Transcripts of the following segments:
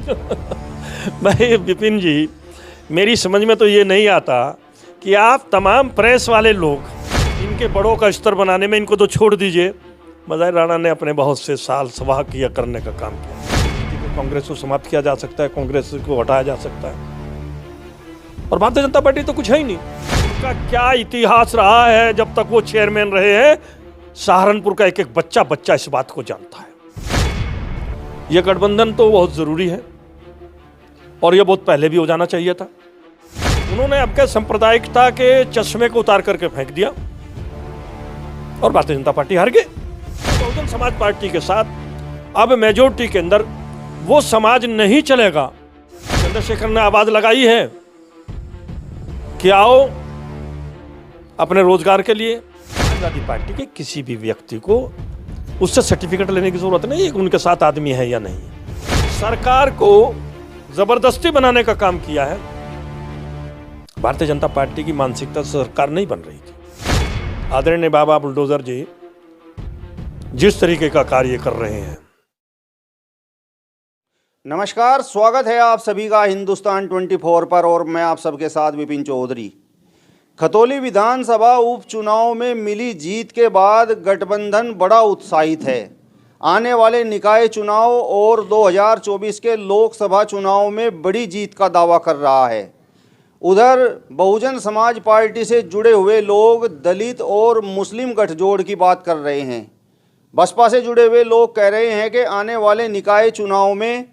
भाई विपिन जी, मेरी समझ में तो ये नहीं आता कि आप तमाम प्रेस वाले लोग इनके बड़ों का स्तर बनाने में इनको तो छोड़ दीजिए। मज़ाहिर राणा ने अपने बहुत से साल सवाह किया करने का काम किया। कांग्रेस को समाप्त किया जा सकता है, कांग्रेस को हटाया जा सकता है, और भारतीय जनता पार्टी तो कुछ है ही नहीं। उनका क्या इतिहास रहा है जब तक वो चेयरमैन रहे हैं। सहारनपुर का एक एक बच्चा इस बात को जानता है। यह गठबंधन तो बहुत जरूरी है और यह बहुत पहले भी हो जाना चाहिए था। उन्होंने आपके सांप्रदायिकता के चश्मे को उतार करके फेंक दिया और भारतीय जनता पार्टी हार गई। बहुजन समाज पार्टी के साथ अब मेजोरिटी के अंदर वो समाज नहीं चलेगा। चंद्रशेखर ने आवाज लगाई है कि आओ अपने रोजगार के लिए। समाजवादी पार्टी के किसी भी व्यक्ति को उससे सर्टिफिकेट लेने की जरूरत नहीं है कि उनके साथ आदमी है या नहीं। सरकार को जबरदस्ती बनाने का काम किया है। भारतीय जनता पार्टी की मानसिकता सरकार नहीं बन रही थी। आदरणीय बाबा बुलडोजर जी जिस तरीके का कार्य कर रहे हैं। नमस्कार, स्वागत है आप सभी का हिंदुस्तान 24 पर और मैं आप सबके साथ विपिन चौधरी। खतौली विधानसभा उपचुनाव में मिली जीत के बाद गठबंधन बड़ा उत्साहित है। आने वाले निकाय चुनाव और 2024 के लोकसभा चुनाव में बड़ी जीत का दावा कर रहा है। उधर बहुजन समाज पार्टी से जुड़े हुए लोग दलित और मुस्लिम गठजोड़ की बात कर रहे हैं। बसपा से जुड़े हुए लोग कह रहे हैं कि आने वाले निकाय चुनाव में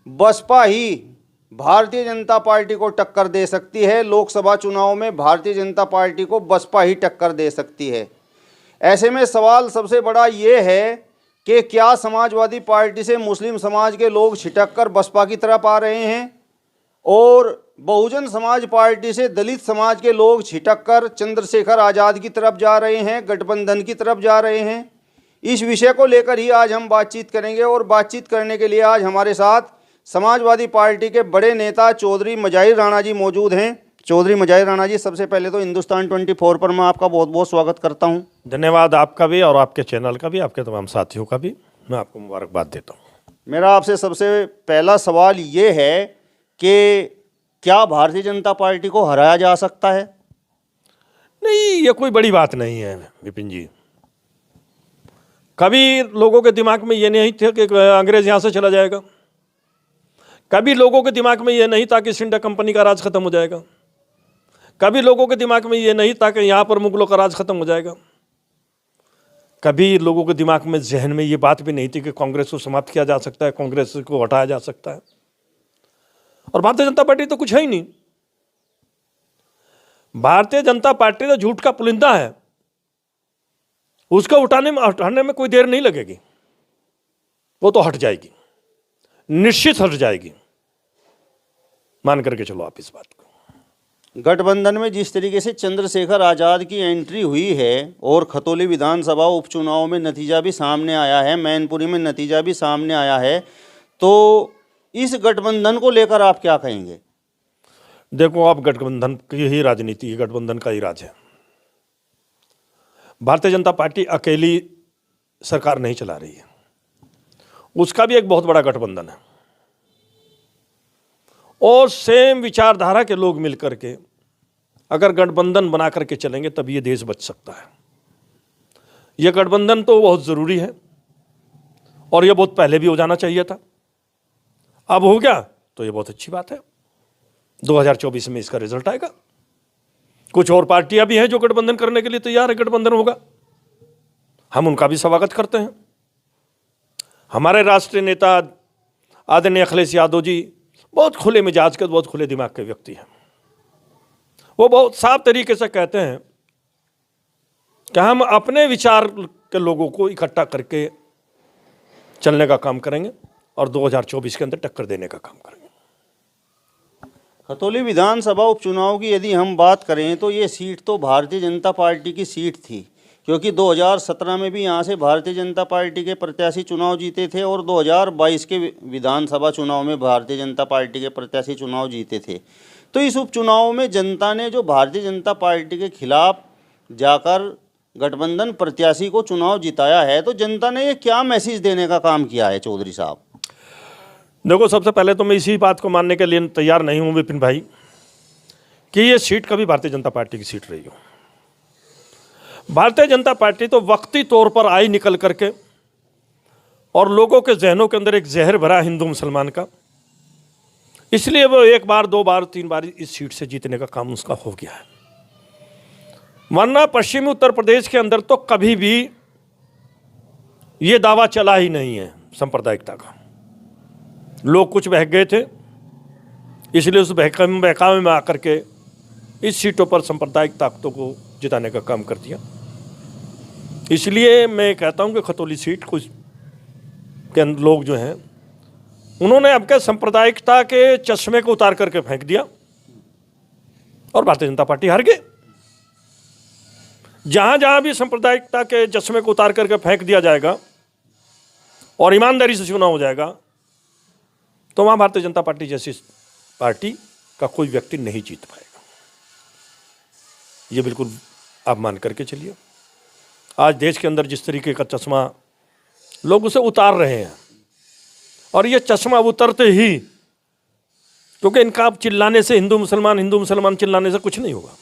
बसपा ही भारतीय जनता पार्टी को टक्कर दे सकती है। लोकसभा चुनाव में भारतीय जनता पार्टी को बसपा ही टक्कर दे सकती है। ऐसे में सवाल सबसे बड़ा ये है कि क्या समाजवादी पार्टी से मुस्लिम समाज के लोग छिटक कर बसपा की तरफ आ रहे हैं और बहुजन समाज पार्टी से दलित समाज के लोग छिटक कर चंद्रशेखर आज़ाद की तरफ जा रहे हैं, गठबंधन की तरफ जा रहे हैं। इस विषय को लेकर ही आज हम बातचीत करेंगे और बातचीत करने के लिए आज हमारे साथ समाजवादी पार्टी के बड़े नेता चौधरी मज़ाहिर राणा जी मौजूद हैं। चौधरी मज़ाहिर राणा जी, सबसे पहले तो हिंदुस्तान 24 पर मैं आपका बहुत बहुत स्वागत करता हूं। धन्यवाद आपका भी और आपके चैनल का भी, आपके तमाम साथियों का भी मैं आपको मुबारकबाद देता हूं। मेरा आपसे सबसे पहला सवाल ये है कि क्या भारतीय जनता पार्टी को हराया जा सकता है? नहीं, ये कोई बड़ी बात नहीं है विपिन जी। कभी लोगों के दिमाग में ये नहीं था कि अंग्रेज यहाँ से चला जाएगा। कभी लोगों के दिमाग में ये नहीं था कि इंडिया कंपनी का राज खत्म हो जाएगा। कभी लोगों के दिमाग में ये नहीं था कि यहाँ पर मुगलों का राज खत्म हो जाएगा। कभी लोगों के दिमाग में, जहन में ये बात भी नहीं थी कि कांग्रेस को समाप्त किया जा सकता है, कांग्रेस को हटाया जा सकता है। और भारतीय जनता पार्टी तो कुछ है ही नहीं। भारतीय जनता पार्टी तो झूठ का पुलिंदा है। उसको हटाने में कोई देर नहीं लगेगी। वो तो हट जाएगी, निश्चित हट जाएगी। मान करके चलो आप इस बात को। गठबंधन में जिस तरीके से चंद्रशेखर आज़ाद की एंट्री हुई है और खतौली विधानसभा उपचुनाव में नतीजा भी सामने आया है, मैनपुरी में नतीजा भी सामने आया है, तो इस गठबंधन को लेकर आप क्या कहेंगे? देखो, आप गठबंधन की ही राजनीति है, गठबंधन का ही राज है। भारतीय जनता पार्टी अकेली सरकार नहीं चला रही है, उसका भी एक बहुत बड़ा गठबंधन है और सेम विचारधारा के लोग मिलकर के अगर गठबंधन बना करके चलेंगे तब ये देश बच सकता है। यह गठबंधन तो बहुत जरूरी है और यह बहुत पहले भी हो जाना चाहिए था। अब हो गया तो ये बहुत अच्छी बात है। 2024 में इसका रिजल्ट आएगा। कुछ और पार्टियां भी हैं जो गठबंधन करने के लिए तैयार है, गठबंधन होगा, हम उनका भी स्वागत करते हैं। हमारे राष्ट्रीय नेता आदरणीय अखिलेश यादव जी बहुत खुले मिजाज के, बहुत खुले दिमाग के व्यक्ति हैं। वो बहुत साफ तरीके से कहते हैं कि हम अपने विचार के लोगों को इकट्ठा करके चलने का काम करेंगे और 2024 के अंदर टक्कर देने का काम करेंगे। खतौली विधानसभा उपचुनाव की यदि हम बात करें तो ये सीट तो भारतीय जनता पार्टी की सीट थी, क्योंकि 2017 में भी यहाँ से भारतीय जनता पार्टी के प्रत्याशी चुनाव जीते थे और 2022 के विधानसभा चुनाव में भारतीय जनता पार्टी के प्रत्याशी चुनाव जीते थे। तो इस उपचुनाव में जनता ने जो भारतीय जनता पार्टी के खिलाफ जाकर गठबंधन प्रत्याशी को चुनाव जिताया है, तो जनता ने ये क्या मैसेज देने का काम किया है चौधरी साहब? देखो, सबसे पहले तो मैं इसी बात को मानने के लिए तैयार नहीं हूं विपिन भाई कि ये सीट कभी भारतीय जनता पार्टी की सीट रही हो। भारतीय जनता पार्टी तो वक्ती तौर पर आई निकल करके और लोगों के जहनों के अंदर एक जहर भरा हिंदू मुसलमान का, इसलिए वो एक बार, दो बार, तीन बार इस सीट से जीतने का काम उसका हो गया है। वरना पश्चिमी उत्तर प्रदेश के अंदर तो कभी भी ये दावा चला ही नहीं है सांप्रदायिकता का। लोग कुछ बहक गए थे, इसलिए उस बहकावे में आकर के इस सीटों पर सांप्रदायिक ताकतों को जिताने का काम कर दिया। इसलिए मैं कहता हूं कि खतौली सीट कुछ के लोग जो हैं उन्होंने अब के सांप्रदायिकता के चश्मे को उतार करके फेंक दिया और भारतीय जनता पार्टी हार गई। जहां जहां भी सांप्रदायिकता के चश्मे को उतार करके फेंक दिया जाएगा और ईमानदारी से चुनाव हो जाएगा तो वहां भारतीय जनता पार्टी जैसी पार्टी का कोई व्यक्ति नहीं जीत पाएगा। ये बिल्कुल आप मान करके चलिए। आज देश के अंदर जिस तरीके का चश्मा लोग उसे उतार रहे हैं, और ये चश्मा उतरते ही, क्योंकि इनका आप चिल्लाने से हिंदू मुसलमान चिल्लाने से कुछ नहीं होगा।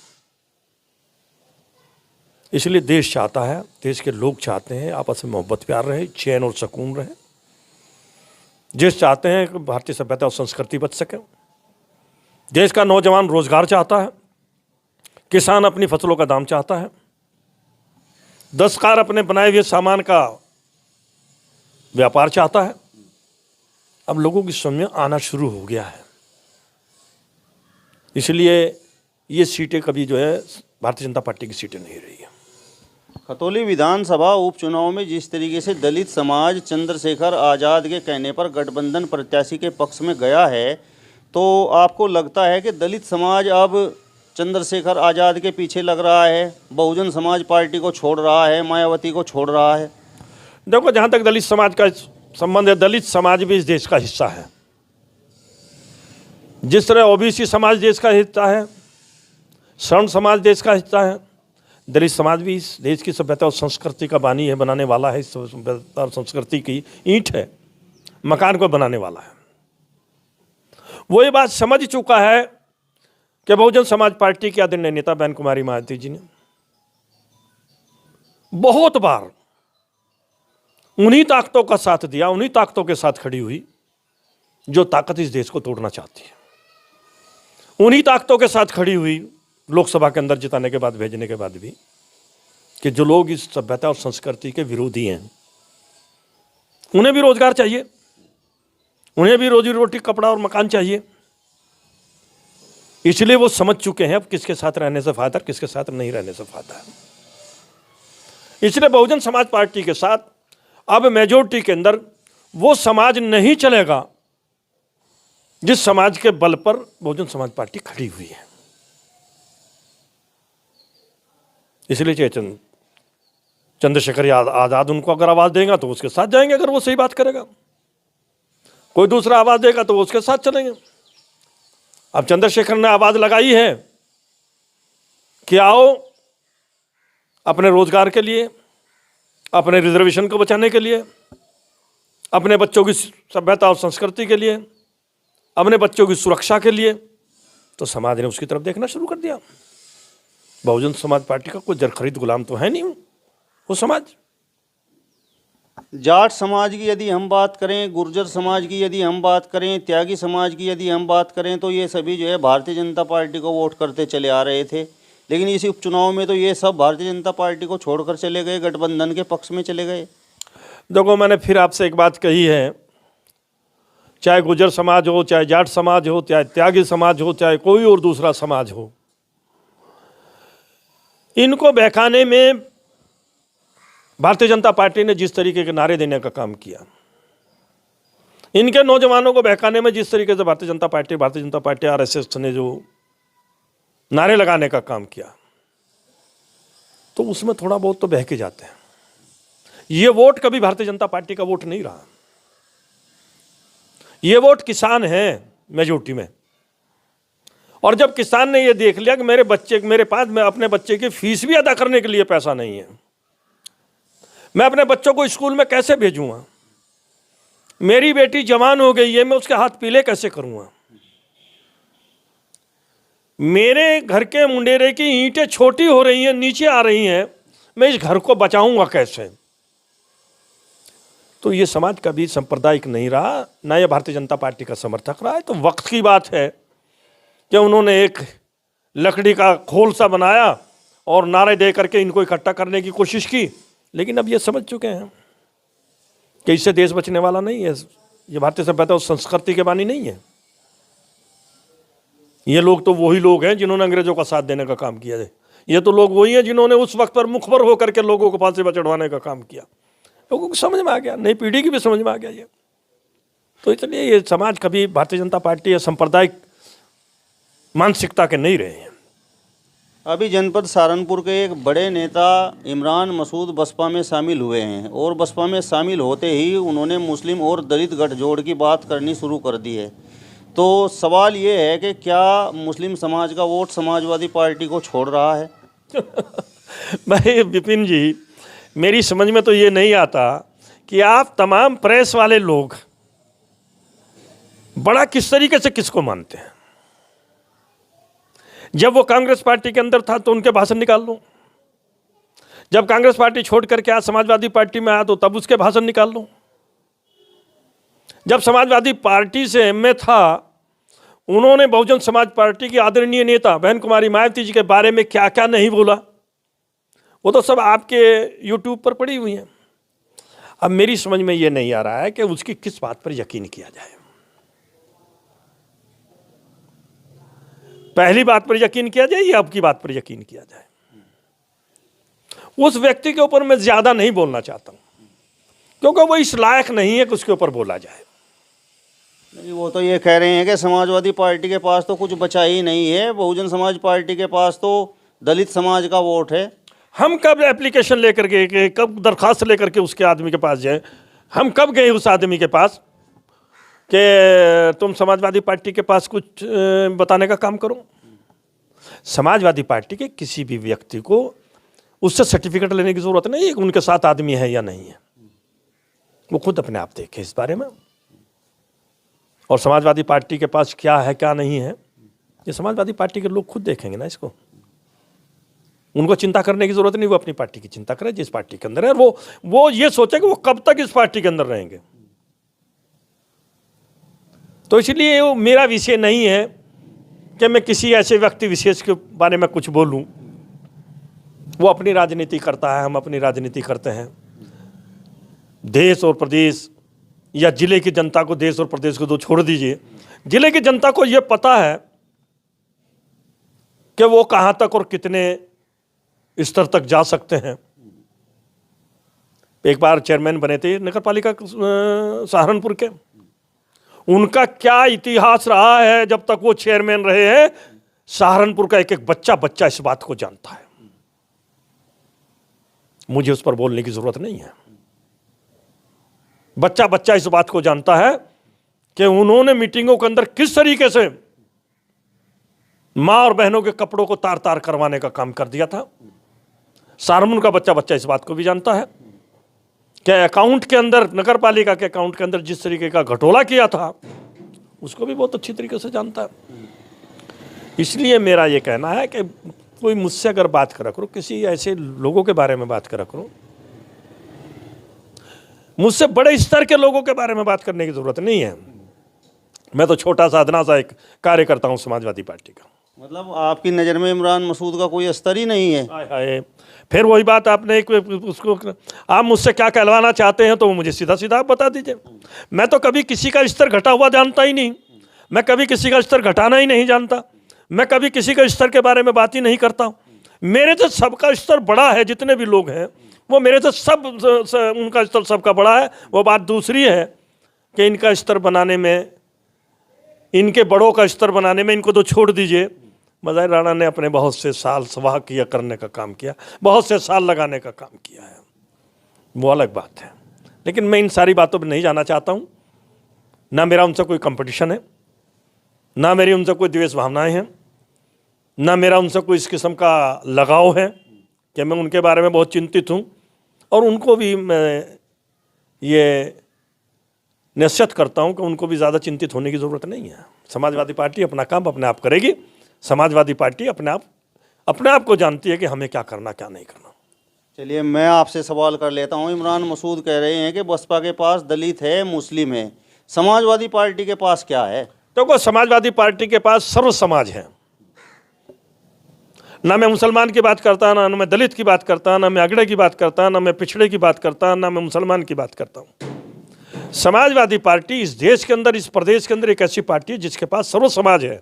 इसलिए देश चाहता है, देश के लोग चाहते हैं आपस में मोहब्बत प्यार रहे, चैन और सुकून रहे। देश चाहते हैं कि भारतीय सभ्यता और संस्कृति बच सके। देश का नौजवान रोजगार चाहता है, किसान अपनी फसलों का दाम चाहता है, दस्तकार अपने बनाए हुए सामान का व्यापार चाहता है। अब लोगों की समझ में आना शुरू हो गया है। इसलिए ये सीटें कभी जो है भारतीय जनता पार्टी की सीटें नहीं रही है। खतौली विधानसभा उपचुनाव में जिस तरीके से दलित समाज चंद्रशेखर आज़ाद के कहने पर गठबंधन प्रत्याशी के पक्ष में गया है, तो आपको लगता है कि दलित समाज अब चंद्रशेखर आज़ाद के पीछे लग रहा है, बहुजन समाज पार्टी को छोड़ रहा है, मायावती को छोड़ रहा है? देखो, जहाँ तक दलित समाज का संबंध है, दलित समाज भी इस देश का हिस्सा है। जिस तरह ओबीसी समाज देश का हिस्सा है, शरण समाज देश का हिस्सा है, दलित समाज भी इस देश की सभ्यता और संस्कृति का बानी है, बनाने वाला है। इस सभ्यता और संस्कृति की ईंट है, मकान को बनाने वाला है। वो ये बात समझ चुका है कि बहुजन समाज पार्टी के आदरणीय नेता बहन कुमारी मायावती जी ने बहुत बार उन्हीं ताकतों का साथ दिया, उन्हीं ताकतों के साथ खड़ी हुई जो ताकत इस देश को तोड़ना चाहती है। उन्हीं ताकतों के साथ खड़ी हुई लोकसभा के अंदर जिताने के बाद, भेजने के बाद भी, कि जो लोग इस सभ्यता और संस्कृति के विरोधी हैं, उन्हें भी रोजगार चाहिए, उन्हें भी रोजी रोटी, कपड़ा और मकान चाहिए। इसलिए वो समझ चुके हैं अब किसके साथ रहने से फायदा, किसके साथ नहीं रहने से फायदा है। इसलिए बहुजन समाज पार्टी के साथ अब मेजोरिटी के अंदर वो समाज नहीं चलेगा जिस समाज के बल पर बहुजन समाज पार्टी खड़ी हुई है। इसलिए चाहे चंद्रशेखर आजाद उनको अगर आवाज देगा तो उसके साथ जाएंगे, अगर वो सही बात करेगा। कोई दूसरा आवाज देगा तो वो उसके साथ चलेंगे। अब चंद्रशेखर ने आवाज लगाई है कि आओ अपने रोजगार के लिए, अपने रिजर्वेशन को बचाने के लिए, अपने बच्चों की सभ्यता और संस्कृति के लिए, अपने बच्चों की सुरक्षा के लिए, तो समाज ने उसकी तरफ देखना शुरू कर दिया। बहुजन समाज पार्टी का कोई जरखरीद गुलाम तो है नहीं वो समाज। जाट समाज की यदि हम बात करें, गुर्जर समाज की यदि हम बात करें, त्यागी समाज की यदि हम बात करें, तो ये सभी जो है भारतीय जनता पार्टी को वोट करते चले आ रहे थे। लेकिन इसी उपचुनाव में तो ये सब भारतीय जनता पार्टी को छोड़कर चले गए, गठबंधन के पक्ष में चले गए। देखो, मैंने फिर आपसे एक बात कही है, चाहे गुर्जर समाज हो, चाहे जाट समाज हो, चाहे त्यागी समाज हो, चाहे कोई और दूसरा समाज हो, इनको बहकाने में भारतीय जनता पार्टी ने जिस तरीके के नारे देने का काम किया, इनके नौजवानों को बहकाने में जिस तरीके से भारतीय जनता पार्टी आरएसएस ने जो नारे लगाने का काम किया, तो उसमें थोड़ा बहुत तो बहके जाते हैं। ये वोट कभी भारतीय जनता पार्टी का वोट नहीं रहा। ये वोट किसान है मेजोरिटी में। और जब किसान ने ये देख लिया कि मेरे पास मैं अपने बच्चे की फीस भी अदा करने के लिए पैसा नहीं है, मैं अपने बच्चों को स्कूल में कैसे भेजूंगा, मेरी बेटी जवान हो गई है, मैं उसके हाथ पीले कैसे करूँगा? मेरे घर के मुंडेरे की ईंटें छोटी हो रही हैं, नीचे आ रही हैं, मैं इस घर को बचाऊंगा कैसे? तो ये समाज कभी सांप्रदायिक नहीं रहा, ना ये भारतीय जनता पार्टी का समर्थक रहा है। तो वक्त की बात है कि उन्होंने एक लकड़ी का खोल सा बनाया और नारे दे करके इनको इकट्ठा करने की कोशिश की, लेकिन अब ये समझ चुके हैं कि इससे देश बचने वाला नहीं है। ये भारतीय सभ्यता और संस्कृति के बानी नहीं है। ये लोग तो वही लोग हैं जिन्होंने अंग्रेजों का साथ देने का काम किया है। ये तो लोग वही हैं जिन्होंने उस वक्त पर मुखबर होकर के लोगों को फांसी पर चढ़वाने का काम किया। लोगों को समझ में आ गया, नई पीढ़ी की भी समझ में आ गया ये। तो इसलिए ये समाज कभी भारतीय जनता पार्टी या सांप्रदायिक मानसिकता के नहीं रहे हैं। अभी जनपद सहारनपुर के एक बड़े नेता इमरान मसूद बसपा में शामिल हुए हैं और बसपा में शामिल होते ही उन्होंने मुस्लिम और दलित गठजोड़ की बात करनी शुरू कर दी है। तो सवाल ये है कि क्या मुस्लिम समाज का वोट समाजवादी पार्टी को छोड़ रहा है? भाई विपिन जी, मेरी समझ में तो ये नहीं आता कि आप तमाम प्रेस वाले लोग बड़ा किस तरीके से किसको मानते हैं। जब वो कांग्रेस पार्टी के अंदर था तो उनके भाषण निकाल लो, जब कांग्रेस पार्टी छोड़ करके आज समाजवादी पार्टी में आया तो तब उसके भाषण निकाल लो। जब समाजवादी पार्टी से एमए था, उन्होंने बहुजन समाज पार्टी की आदरणीय नेता बहन कुमारी मायावती जी के बारे में क्या क्या नहीं बोला, वो तो सब आपके यूट्यूब पर पड़ी हुई हैं। अब मेरी समझ में ये नहीं आ रहा है कि उसकी किस बात पर यकीन किया जाए। पहली बात पर यकीन किया जाए या अब की बात पर यकीन किया जाए? उस व्यक्ति के ऊपर मैं ज्यादा नहीं बोलना चाहता हूं, क्योंकि वो इस लायक नहीं है कि उसके ऊपर बोला जाए। नहीं, वो तो ये कह रहे हैं कि समाजवादी पार्टी के पास तो कुछ बचा ही नहीं है, बहुजन समाज पार्टी के पास तो दलित समाज का वोट है। हम कब एप्लीकेशन लेकर के, कब दरखास्त लेकर के उसके आदमी के पास जाए? हम कब गए उस आदमी के पास कि तुम समाजवादी पार्टी के पास कुछ बताने का काम करो? समाजवादी पार्टी के किसी भी व्यक्ति को उससे सर्टिफिकेट लेने की जरूरत नहीं है कि उनके साथ आदमी है या नहीं है। वो खुद अपने आप देखे इस बारे में। और समाजवादी पार्टी के पास क्या है क्या नहीं है, ये समाजवादी पार्टी के लोग खुद देखेंगे ना इसको। उनको चिंता करने की जरूरत नहीं, वो अपनी पार्टी की चिंता करें जिस पार्टी के अंदर है। वो ये सोचे कि वो कब तक इस पार्टी के अंदर रहेंगे। तो इसलिए वो मेरा विषय नहीं है कि मैं किसी ऐसे व्यक्ति विशेष के बारे में कुछ बोलूं। वो अपनी राजनीति करता है, हम अपनी राजनीति करते हैं। देश और प्रदेश या जिले की जनता को, देश और प्रदेश को तो छोड़ दीजिए, जिले की जनता को यह पता है कि वो कहां तक और कितने स्तर तक जा सकते हैं। एक बार चेयरमैन बने थे नगर पालिका सहारनपुर के, उनका क्या इतिहास रहा है जब तक वो चेयरमैन रहे हैं। सहारनपुर का एक एक बच्चा इस बात को जानता है। मुझे उस पर बोलने की जरूरत नहीं है। बच्चा इस बात को जानता है कि उन्होंने मीटिंगों के अंदर किस तरीके से मां और बहनों के कपड़ों को तार तार करवाने का काम कर दिया था। सहारनपुर का बच्चा इस बात को भी जानता है कि अकाउंट के अंदर, नगर पालिका के अकाउंट के अंदर जिस तरीके का घटोला किया था, उसको भी बहुत अच्छी तरीके से जानता है। इसलिए मेरा ये कहना है कि कोई मुझसे अगर बात करा करो, किसी ऐसे लोगों के बारे में बात करा करो, मुझसे बड़े स्तर के लोगों के बारे में बात करने की जरूरत नहीं है। मैं तो छोटा सा अदना सा एक कार्यकर्ता हूं समाजवादी पार्टी का। मतलब आपकी नज़र में इमरान मसूद का कोई स्तर ही नहीं है? हाय हाय, फिर वही बात आपने उसको, आप मुझसे क्या कहलवाना चाहते हैं तो मुझे सीधा सीधा आप बता दीजिए। मैं तो कभी किसी का स्तर घटा हुआ जानता ही नहीं, मैं कभी किसी का स्तर घटाना ही नहीं जानता, मैं कभी किसी का स्तर के बारे में बात ही नहीं करता हूँ। मेरे से सबका स्तर बड़ा है, जितने भी लोग हैं वो मेरे से सब उनका स्तर सबका बड़ा है। वो बात दूसरी है कि इनका स्तर बनाने में, इनके बड़ों का स्तर बनाने में इनको तो छोड़ दीजिए। मज़ाहिर राणा ने अपने बहुत से साल सवाह किया करने का काम किया, बहुत से साल लगाने का काम किया है, वो अलग बात है। लेकिन मैं इन सारी बातों पर नहीं जाना चाहता हूँ। ना मेरा उनसे कोई कंपटीशन है, ना मेरी उनसे कोई द्वेष भावनाएं हैं, ना मेरा उनसे कोई इस किस्म का लगाव है कि मैं उनके बारे में बहुत चिंतित हूँ। और उनको भी मैं ये निश्चित करता हूं कि उनको भी ज़्यादा चिंतित होने की ज़रूरत नहीं है। समाजवादी पार्टी अपना काम अपने आप करेगी। समाजवादी पार्टी अपने आप को जानती है कि हमें क्या करना क्या नहीं करना। चलिए मैं आपसे सवाल कर लेता हूँ। इमरान मसूद कह रहे हैं कि बसपा के पास दलित है, मुस्लिम है, समाजवादी पार्टी के पास क्या है? देखो, समाजवादी पार्टी के पास सर्व समाज है। ना मैं मुसलमान की बात करता, ना मैं दलित की बात करता, ना मैं अगड़े की बात करता, ना मैं पिछड़े की बात करता, ना मैं मुसलमान की बात करता हूँ। समाजवादी पार्टी इस देश के अंदर, इस प्रदेश के अंदर एक ऐसी पार्टी है जिसके पास सर्व समाज है,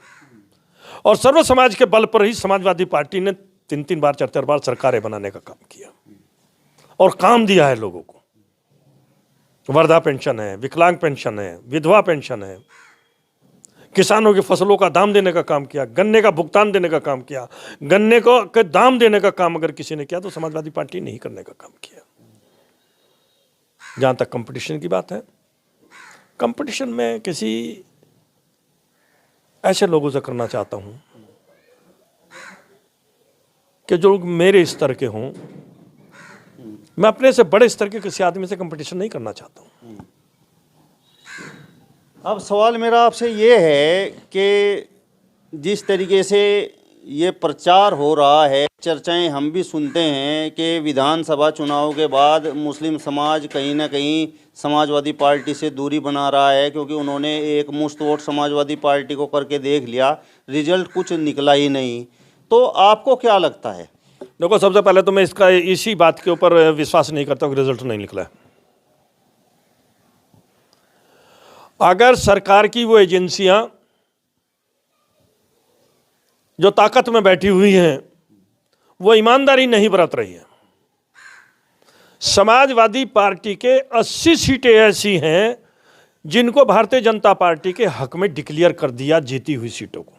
और सर्व समाज के बल पर ही समाजवादी पार्टी ने 3-3 बार 4-4 बार सरकारें बनाने का काम किया और काम दिया है लोगों को। वृद्धा पेंशन है, विकलांग पेंशन है, विधवा पेंशन है, किसानों की फसलों का दाम देने का काम किया, गन्ने का भुगतान देने का काम किया। गन्ने को के दाम देने का काम अगर किसी ने किया तो समाजवादी पार्टी नहीं करने का काम किया। जहां तक कंपटीशन की बात है, कंपटीशन में किसी ऐसे लोगों से करना चाहता हूं कि जो मेरे स्तर के हों। मैं अपने से बड़े स्तर के किसी आदमी से कंपटीशन नहीं करना चाहता हूं। अब सवाल मेरा आपसे ये है कि जिस तरीके से ये प्रचार हो रहा है, चर्चाएं हम भी सुनते हैं कि विधानसभा चुनाव के बाद मुस्लिम समाज कहीं ना कहीं समाजवादी पार्टी से दूरी बना रहा है, क्योंकि उन्होंने एक मुश्त वोट समाजवादी पार्टी को करके देख लिया, रिजल्ट कुछ निकला ही नहीं। तो आपको क्या लगता है? देखो, सबसे पहले तो मैं इसी बात के ऊपर विश्वास नहीं करता कि रिजल्ट नहीं निकला है। अगर सरकार की वो एजेंसियां जो ताकत में बैठी हुई हैं वो ईमानदारी नहीं बरत रही है, समाजवादी पार्टी के 80 सीटें ऐसी हैं जिनको भारतीय जनता पार्टी के हक में डिक्लेयर कर दिया जीती हुई सीटों को।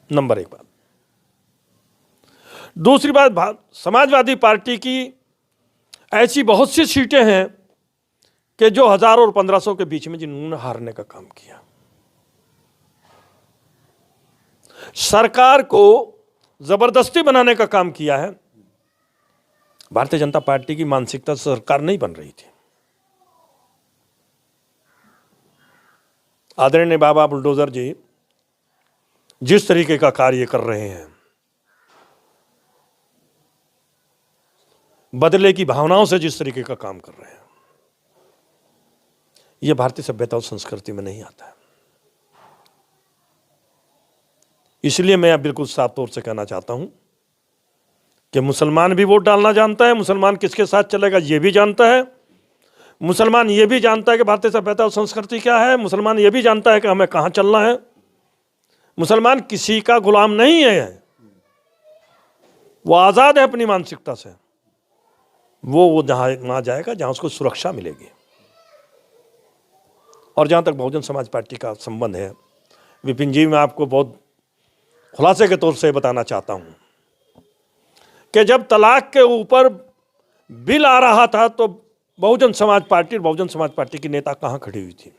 नंबर 1 बात। दूसरी बात, समाजवादी पार्टी की ऐसी बहुत सी सीटें हैं कि जो 1000 और 1500 के बीच में जिन्होंने हारने का काम किया। सरकार को जबरदस्ती बनाने का काम किया है। भारतीय जनता पार्टी की मानसिकता से सरकार नहीं बन रही थी। आदरणीय बाबा बुलडोजर जी जिस तरीके का कार्य कर रहे हैं, बदले की भावनाओं से जिस तरीके का काम कर रहे हैं, यह भारतीय सभ्यता और संस्कृति में नहीं आता है। इसलिए मैं बिल्कुल साफ तौर से कहना चाहता हूं कि मुसलमान भी वोट डालना जानता है, मुसलमान किसके साथ चलेगा यह भी जानता है, मुसलमान यह भी जानता है कि भारतीय सभ्यता और संस्कृति क्या है, मुसलमान यह भी जानता है कि हमें कहां चलना है। मुसलमान किसी का गुलाम नहीं है, वो आजाद है अपनी मानसिकता से। वो वहां जाएगा जहां उसको सुरक्षा मिलेगी। और जहां तक बहुजन समाज पार्टी का संबंध है, विपिन जी, मैं आपको बहुत खुलासे के तौर से बताना चाहता हूं कि जब तलाक के ऊपर बिल आ रहा था तो बहुजन समाज पार्टी की नेता कहां खड़ी हुई थी?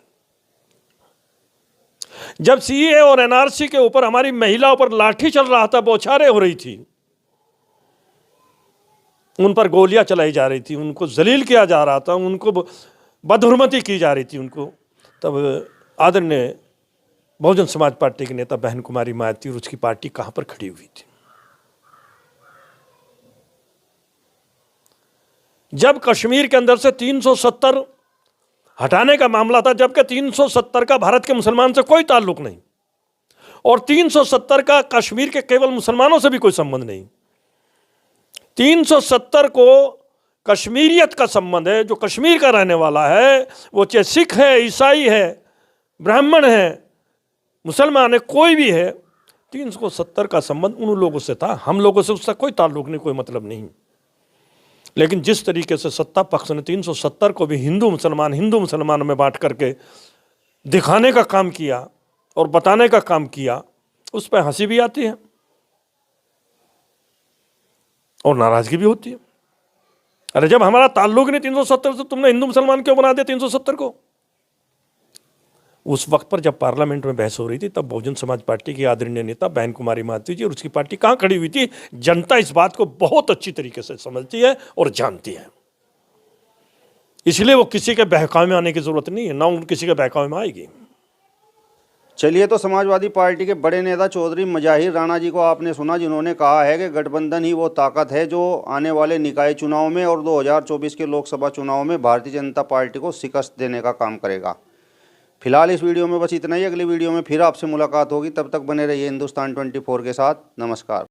जब सीए और एनआरसी के ऊपर हमारी महिलाओं पर लाठी चल रहा था, बौछारें हो रही थी, उन पर गोलियां चलाई जा रही थी, उनको जलील किया जा रहा था, उनको बदहुरमती की जा रही थी उनको, तब आदरणीय बहुजन समाज पार्टी के नेता बहन कुमारी मायावती और उसकी पार्टी कहां पर खड़ी हुई थी? जब कश्मीर के अंदर से 370 हटाने का मामला था, जबकि 370 का भारत के मुसलमान से कोई ताल्लुक नहीं और 370 का कश्मीर के केवल मुसलमानों से भी कोई संबंध नहीं। 370 को कश्मीरियत का संबंध है। जो कश्मीर का रहने वाला है, वो चाहे सिख है, ईसाई है, ब्राह्मण है, मुसलमान है, कोई भी है, 370 का संबंध उन लोगों से था। हम लोगों से उसका कोई ताल्लुक नहीं, कोई मतलब नहीं। लेकिन जिस तरीके से सत्ता पक्ष ने 370 को भी हिंदू मुसलमानों में बांट करके दिखाने का काम किया और बताने का काम किया, उस पर हंसी भी आती है और नाराजगी भी होती है। अरे जब हमारा ताल्लुक नहीं 370 से, तुमने हिंदू मुसलमान क्यों बना दिया 370 को? उस वक्त पर जब पार्लियामेंट में बहस हो रही थी, तब बहुजन समाज पार्टी की आदरणीय नेता बहन कुमारी मायावती जी और उसकी पार्टी कहां खड़ी हुई थी? जनता इस बात को बहुत अच्छी तरीके से समझती है और जानती है। इसलिए वो किसी के बहकावे में आने की जरूरत नहीं है, ना उन किसी के बहकावे में आएगी। चलिए, तो समाजवादी पार्टी के बड़े नेता चौधरी मजाहिर राणा जी को आपने सुना, जिन्होंने कहा है कि गठबंधन ही वो ताकत है जो आने वाले निकाय चुनाव में और 2024 के लोकसभा चुनाव में भारतीय जनता पार्टी को शिकस्त देने का काम करेगा। फिलहाल इस वीडियो में बस इतना ही। अगली वीडियो में फिर आपसे मुलाकात होगी, तब तक बने रहिए हिंदुस्तान 24 के साथ। नमस्कार।